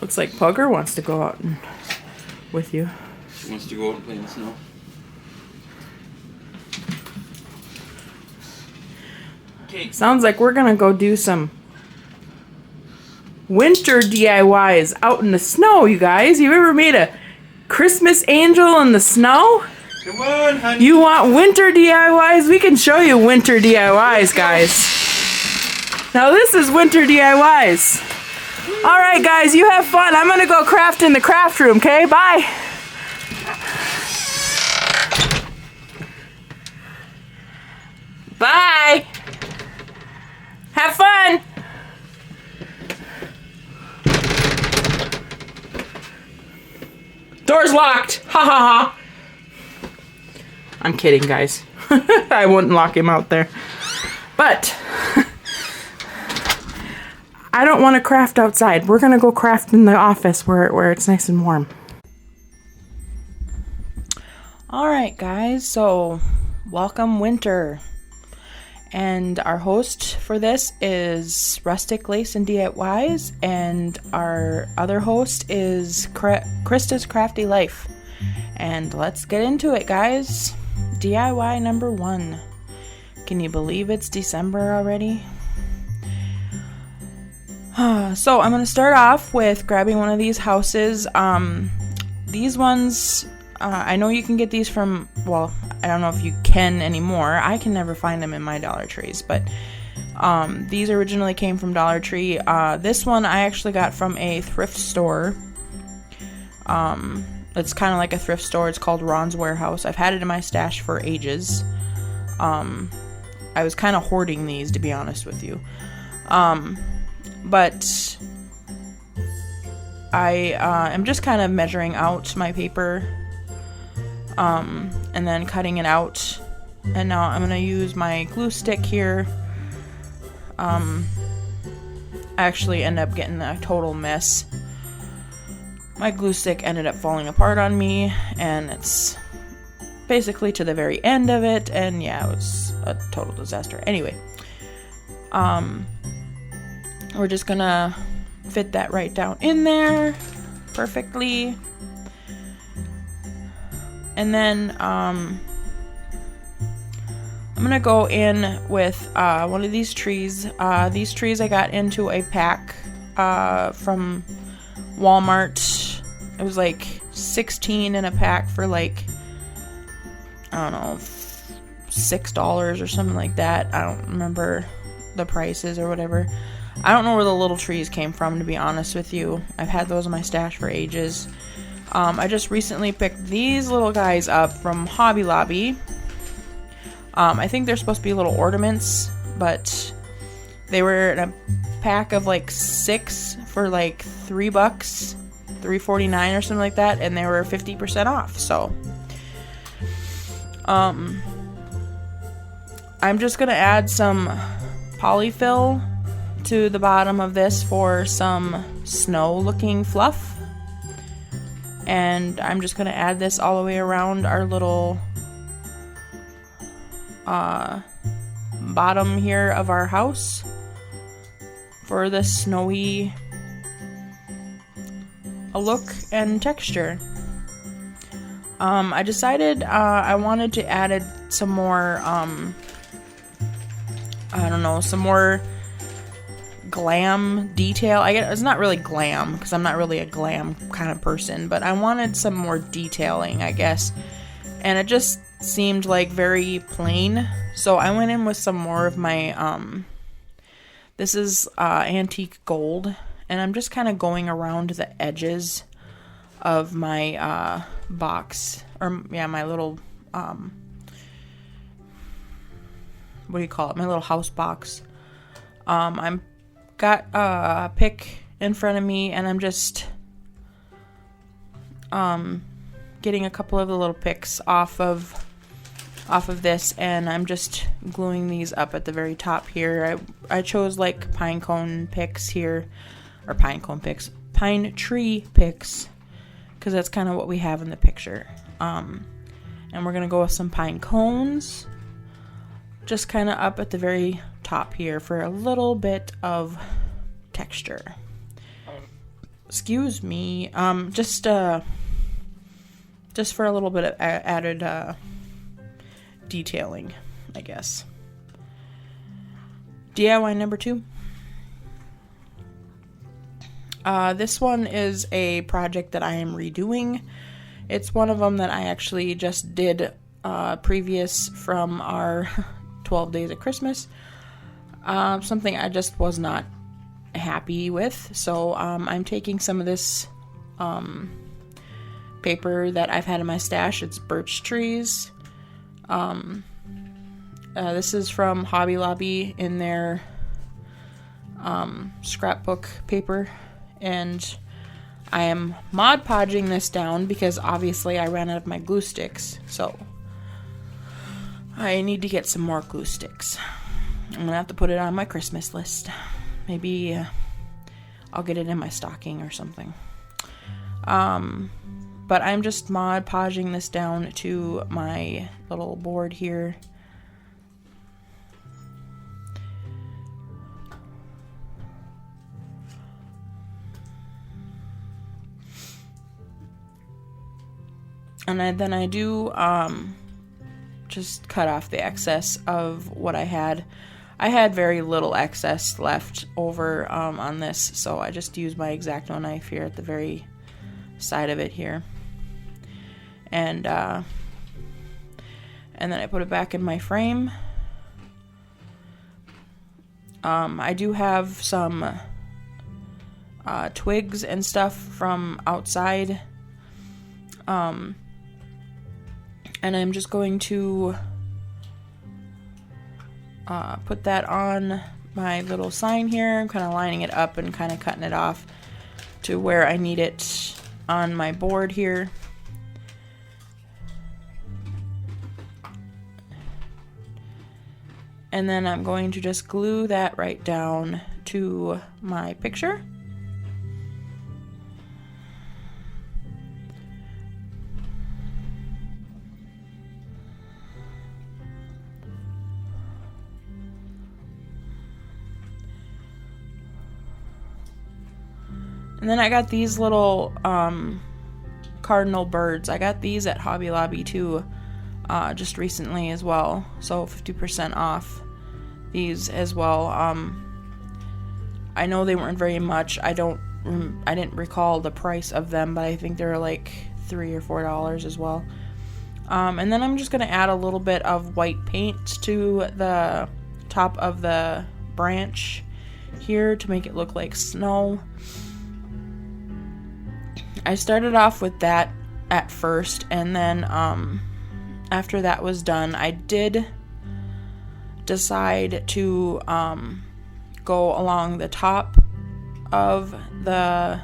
Looks like Pugger wants to go out and with you. She wants to go out and play in the snow. Okay. Sounds like we're gonna go do some winter DIYs out in the snow, you guys. You ever made a Christmas angel in the snow? Come on, honey. You want winter DIYs? We can show you winter DIYs, guys. Now this is winter DIYs. Alright guys, you have fun. I'm gonna go craft in the craft room, okay? Bye. Bye. Have fun. Door's locked. Ha ha ha. I'm kidding, guys. I wouldn't lock him out there. But I don't want to craft outside. We're gonna go craft in the office where it's nice and warm. Alright guys, so welcome winter. And our host for this is Rustic Lace and DIYs, and our other host is Krista's Crafty Life. And let's get into it, guys. DIY number 1. Can you believe it's December already? So I'm going to start off with grabbing one of these houses. These ones, I know you can get these from, well, I don't know if you can anymore. I can never find them in my Dollar Trees, but these originally came from Dollar Tree. This one I actually got from a thrift store. It's kind of like a thrift store. It's called Ron's Warehouse. I've had it in my stash for ages. I was kind of hoarding these, to be honest with you. But I am just kind of measuring out my paper and then cutting it out. And now I'm going to use my glue stick here. I actually end up getting a total mess. My glue stick ended up falling apart on me, and it's basically to the very end of it, and yeah, it was a total disaster. Anyway, we're just gonna fit that right down in there perfectly. And then I'm gonna go in with one of these trees. These trees I got into a pack from Walmart. It was like 16 in a pack for like, I don't know, $6 or something like that. I don't remember the prices or whatever. I don't know where the little trees came from, to be honest with you. I've had those in my stash for ages. I just recently picked these little guys up from Hobby Lobby. I think they're supposed to be little ornaments, but they were in a pack of like 6 for like $3, $3.49 or something like that, and they were 50% off. So I'm just gonna add some poly-fil to the bottom of this for some snow looking fluff, and I'm just gonna add this all the way around our little bottom here of our house for the snowy look and texture. I decided I wanted to add some more I don't know, some more glam detail. I guess it's not really glam because I'm not really a glam kind of person, but I wanted some more detailing, I guess. And it just seemed like very plain, so I went in with some more of my this is antique gold, and I'm just kind of going around the edges of my box, or yeah, my little what do you call it, my little house box. I'm got a pick in front of me, and I'm just getting a couple of the little picks off of this, and I'm just gluing these up at the very top here. I chose like pine cone picks here, or pine tree picks, because that's kind of what we have in the picture. And we're gonna go with some pine cones, just kind of up at the very top here for a little bit of texture. excuse me, just for a little bit of added detailing, I guess. DIY number 2. This one is a project that I am redoing. It's one of them that I actually just did previous from our 12 Days of Christmas. Something I just was not happy with. So I'm taking some of this paper that I've had in my stash. It's birch trees. This is from Hobby Lobby in their scrapbook paper. And I am Mod Podging this down because obviously I ran out of my glue sticks. So I need to get some more glue sticks. I'm going to have to put it on my Christmas list. Maybe I'll get it in my stocking or something. But I'm just Mod Podging this down to my little board here. And then I do just cut off the excess of what I had. I had very little excess left over on this, so I just used my X-Acto knife here at the very side of it here. And then I put it back in my frame. I do have some twigs and stuff from outside. And I'm just going to put that on my little sign here. I'm kind of lining it up and kind of cutting it off to where I need it on my board here. And then I'm going to just glue that right down to my picture. And then I got these little cardinal birds. I got these at Hobby Lobby too, just recently as well. So 50% off these as well. I know they weren't very much. I didn't recall the price of them, but I think they were like $3 or $4 as well. And then I'm just gonna add a little bit of white paint to the top of the branch here to make it look like snow. I started off with that at first, and then after that was done, I did decide to go along the top of the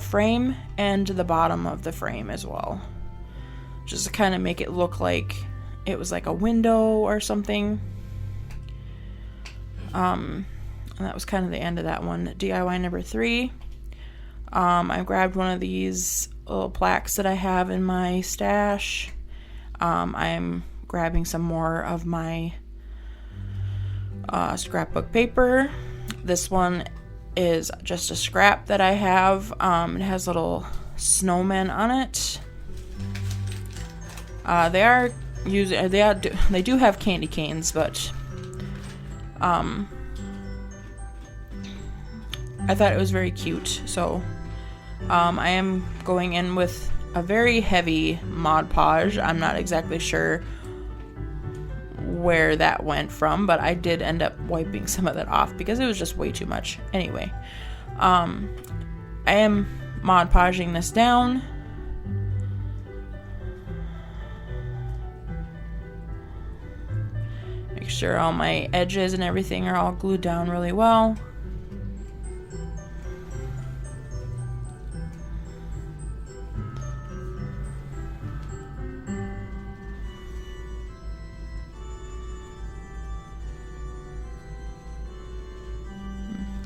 frame and the bottom of the frame as well, just to kind of make it look like it was like a window or something. And that was kind of the end of that one. DIY number 3. I grabbed one of these little plaques that I have in my stash. I'm grabbing some more of my scrapbook paper. This one is just a scrap that I have. It has little snowmen on it. They do have candy canes, but I thought it was very cute, so I am going in with a very heavy Mod Podge. I'm not exactly sure where that went from, but I did end up wiping some of that off because it was just way too much. Anyway, I am Mod Podging this down. Make sure all my edges and everything are all glued down really well.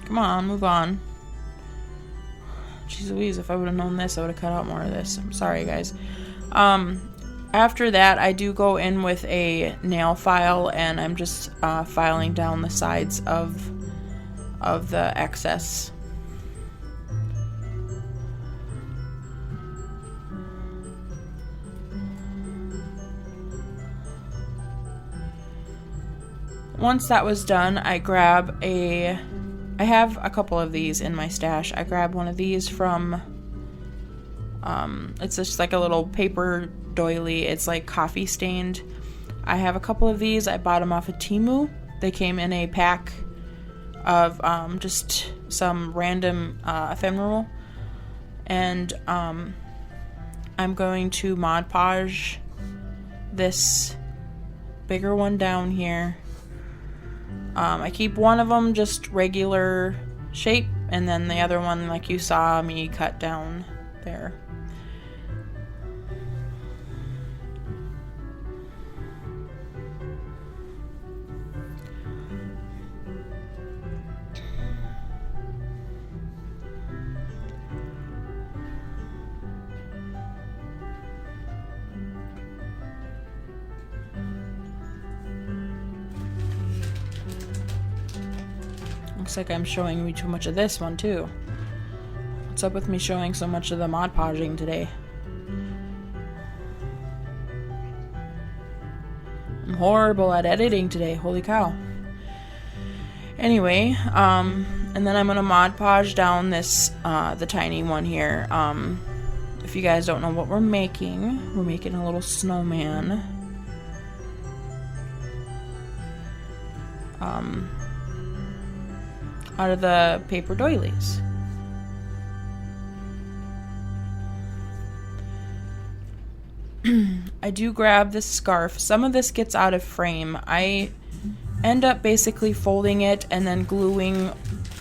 Come on, move on. Jeez Louise, if I would have known this, I would have cut out more of this. I'm sorry, guys. After that, I do go in with a nail file, and I'm just filing down the sides of the excess. once that was done, I have a couple of these in my stash. I grabbed one of these from, it's just like a little paper doily. It's like coffee stained. I have a couple of these. I bought them off of Temu. They came in a pack of just some random ephemeral. And I'm going to Mod Podge this bigger one down here. I keep one of them just regular shape, and then the other one, like you saw me cut down there. Looks like I'm showing you too much of this one too. What's up with me showing so much of the Mod Podging today? I'm horrible at editing today, holy cow. Anyway, and then I'm gonna Mod Podge down this, the tiny one here. If you guys don't know what we're making a little snowman. Out of the paper doilies. I do grab this scarf. Some of this gets out of frame. I end up basically folding it and then gluing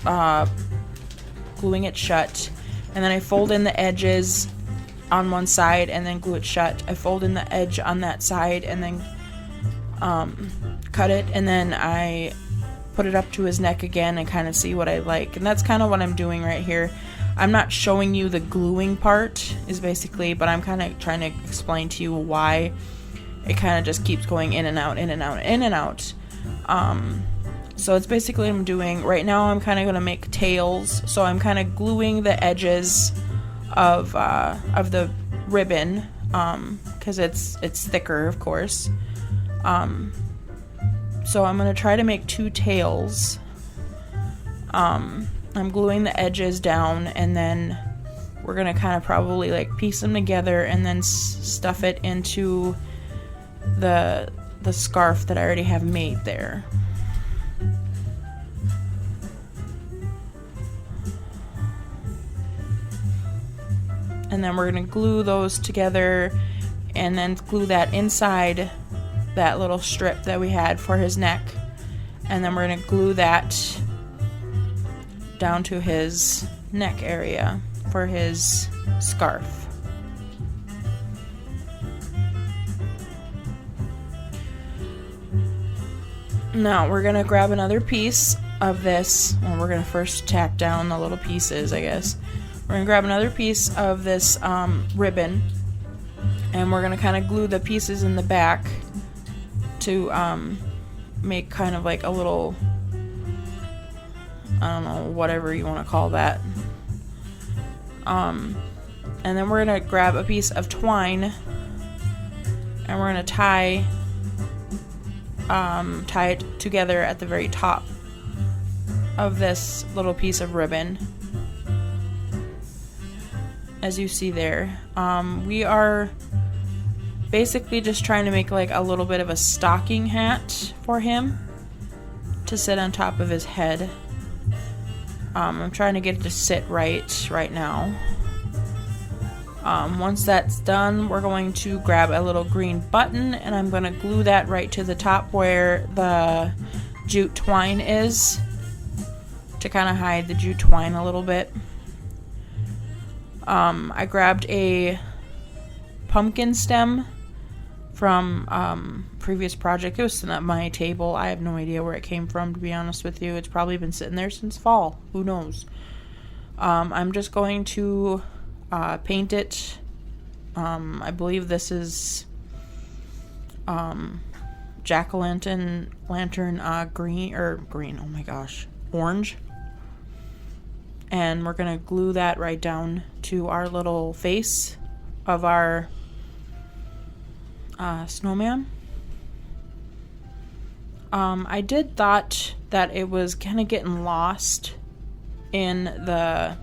it shut. And then I fold in the edges on one side and then glue it shut. I fold in the edge on that side and then cut it, and then I put it up to his neck again and kind of see what I like. And that's kind of what I'm doing right here. I'm not showing you the gluing part is basically, but I'm kind of trying to explain to you why it kind of just keeps going in and out, in and out, in and out. So it's basically what I'm doing. Right now I'm kind of going to make tails. So I'm kind of gluing the edges of the ribbon, because it's thicker, of course. So I'm going to try to make two tails. I'm gluing the edges down, and then we're going to kind of probably like piece them together and then stuff it into the scarf that I already have made there. And then we're going to glue those together and then glue that inside that little strip that we had for his neck, and then we're going to glue that down to his neck area for his scarf. Now we're going to grab another piece of this, and we're going to first tack down the little pieces, I guess. We're going to grab another piece of this ribbon, and we're going to kind of glue the pieces in the back to make kind of like a little, I don't know, whatever you want to call that. And then we're going to grab a piece of twine, and we're going to tie it together at the very top of this little piece of ribbon, as you see there. We are basically just trying to make like a little bit of a stocking hat for him to sit on top of his head. I'm trying to get it to sit right now. Once that's done, we're going to grab a little green button, and I'm going to glue that right to the top where the jute twine is, to kind of hide the jute twine a little bit. I grabbed a pumpkin stem from previous project. It was sitting at my table. I have no idea where it came from, to be honest with you. It's probably been sitting there since fall. Who knows? I'm just going to paint it. I believe this is jack-o'-lantern green, oh my gosh, orange. And we're gonna glue that right down to our little face of our snowman. I did thought that it was kind of getting lost in the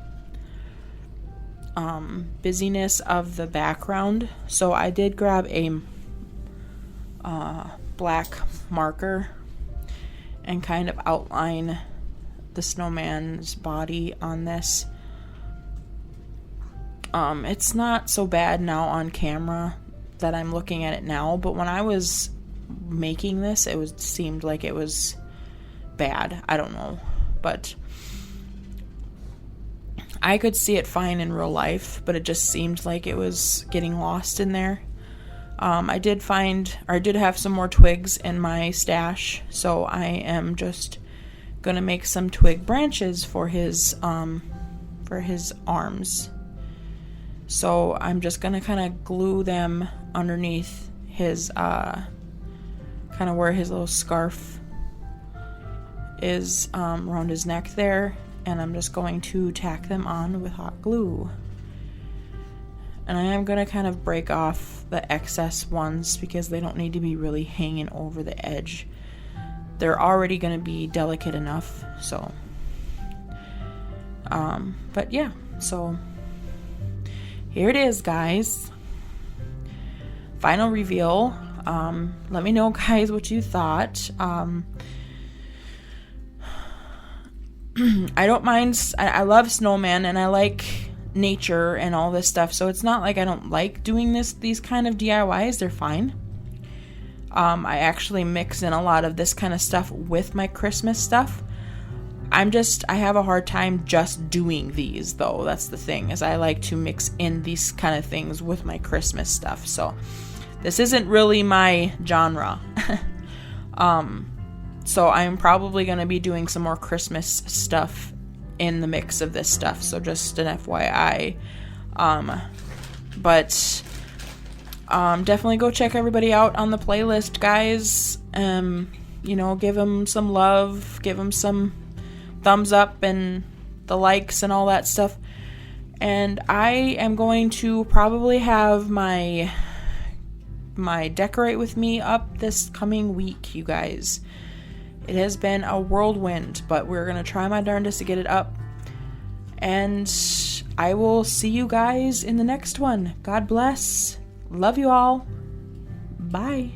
busyness of the background, so I did grab a black marker and kind of outline the snowman's body on this. It's not so bad now on camera that I'm looking at it now, but when I was making this, seemed like it was bad. I don't know, but I could see it fine in real life, but it just seemed like it was getting lost in there. I did have some more twigs in my stash, so I am just gonna make some twig branches for his arms. So I'm just gonna kind of glue them underneath his kind of where his little scarf is around his neck there, and I'm just going to tack them on with hot glue. And I am going to kind of break off the excess ones because they don't need to be really hanging over the edge. They're already going to be delicate enough, so. But yeah, so here it is, guys. Final reveal. Let me know, guys, what you thought. I don't mind. I love Snowman, and I like nature and all this stuff, so it's not like I don't like doing these kind of DIYs. They're fine. I actually mix in a lot of this kind of stuff with my Christmas stuff. I have a hard time just doing these, though. That's the thing, is I like to mix in these kind of things with my Christmas stuff. So this isn't really my genre. So I'm probably going to be doing some more Christmas stuff in the mix of this stuff. So just an FYI. But definitely go check everybody out on the playlist, guys. Give them some love. Give them some thumbs up and the likes and all that stuff. And I am going to probably have my Decorate with me up this coming week, you guys. It has been a whirlwind, but we're going to try my darndest to get it up. And I will see you guys in the next one. God bless. Love you all. Bye.